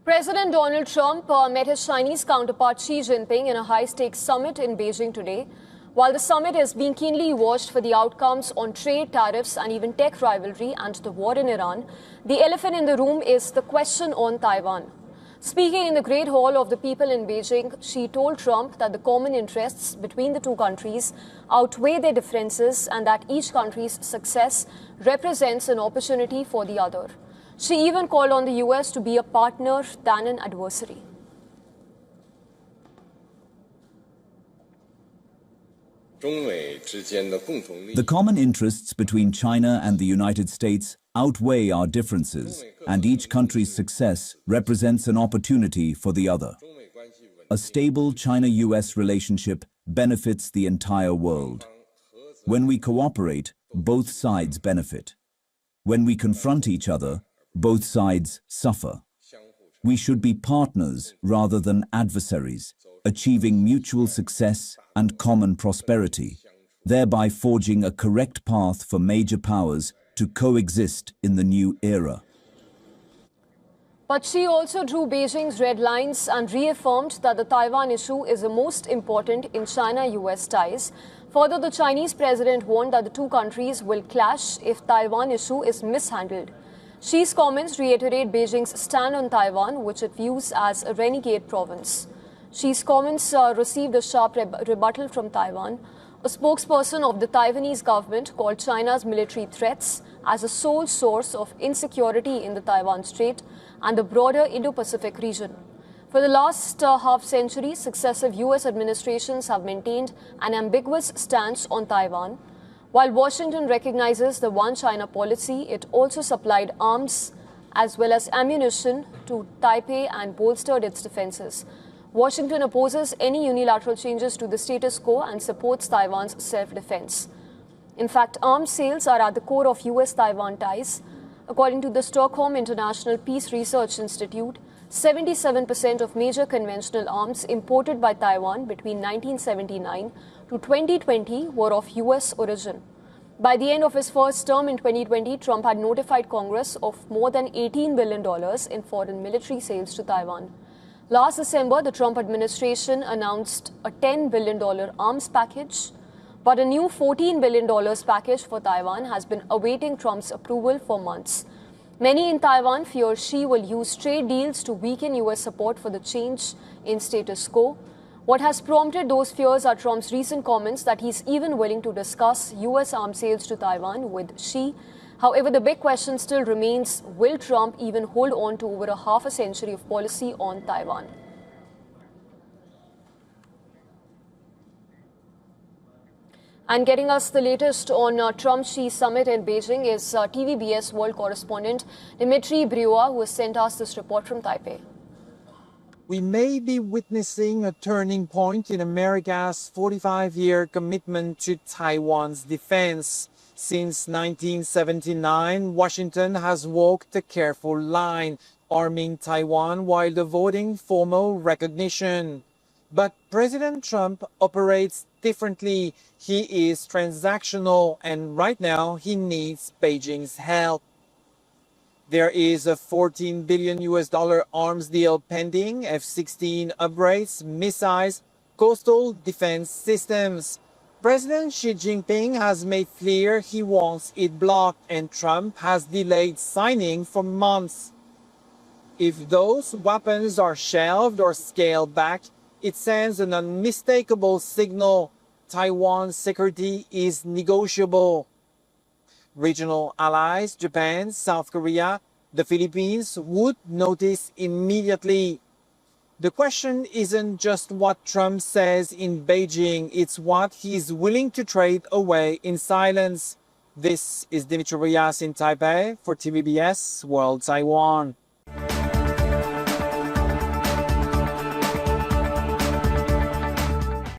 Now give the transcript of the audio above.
President Donald Trump met his Chinese counterpart Xi Jinping in a high-stakes summit in Beijing today. While the summit is being keenly watched for the outcomes on trade, tariffs and even tech rivalry and the war in Iran, the elephant in the room is the question on Taiwan. Speaking in the Great Hall of the People in Beijing, Xi told Trump that the common interests between the two countries outweigh their differences and that each country's success represents an opportunity for the other. She even called on the US to be a partner than an adversary. The common interests between China and the United States outweigh our differences, and each country's success represents an opportunity for the other. A stable China-US relationship benefits the entire world. When we cooperate, both sides benefit. When we confront each other, both sides suffer. We should be partners rather than adversaries, achieving mutual success and common prosperity, thereby forging a correct path for major powers to coexist in the new era. But Xi also drew Beijing's red lines and reaffirmed that the Taiwan issue is the most important in China-US ties. Further, the Chinese president warned that the two countries will clash if Taiwan issue is mishandled. Xi's comments reiterate Beijing's stand on Taiwan, which it views as a renegade province. Xi's comments received a sharp rebuttal from Taiwan. A spokesperson of the Taiwanese government called China's military threats as a sole source of insecurity in the Taiwan Strait and the broader Indo-Pacific region. For the last half-century, successive US administrations have maintained an ambiguous stance on Taiwan. While Washington recognizes the One China policy, it also supplied arms as well as ammunition to Taipei and bolstered its defenses. Washington opposes any unilateral changes to the status quo and supports Taiwan's self-defense. In fact, arms sales are at the core of US-Taiwan ties. According to the Stockholm International Peace Research Institute, 77% of major conventional arms imported by Taiwan between 1979 to 2020 were of US origin. By the end of his first term in 2020, Trump had notified Congress of more than $18 billion in foreign military sales to Taiwan. Last December, the Trump administration announced a $10 billion arms package, but a new $14 billion package for Taiwan has been awaiting Trump's approval for months. Many in Taiwan fear Xi will use trade deals to weaken US support for the change in status quo. What has prompted those fears are Trump's recent comments that he's even willing to discuss US arms sales to Taiwan with Xi. However, the big question still remains, will Trump even hold on to over half a century of policy on Taiwan? And getting us the latest on Trump-Xi summit in Beijing is TVBS world correspondent Dimitri Brewa, who has sent us this report from Taipei. We may be witnessing a turning point in America's 45-year commitment to Taiwan's defense. Since 1979, Washington has walked a careful line, arming Taiwan while avoiding formal recognition. But President Trump operates differently. He is transactional, and right now he needs Beijing's help. There is a $14 billion arms deal pending, F-16 upgrades, missiles, coastal defense systems. President Xi Jinping has made clear he wants it blocked, and Trump has delayed signing for months. If those weapons are shelved or scaled back, it sends an unmistakable signal: Taiwan's security is negotiable. Regional allies, Japan, South Korea, the Philippines, would notice immediately. The question isn't just what Trump says in Beijing, it's what he's willing to trade away in silence. This is Dimitri Brewa in Taipei for TVBS World Taiwan.